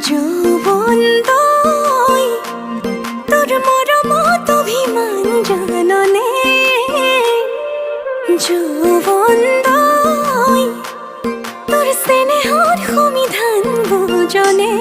যৌবন তই তোর মরমত অভিমান জাননে, যৌবন তই তোর স্নেহর সমিধান বুজনে।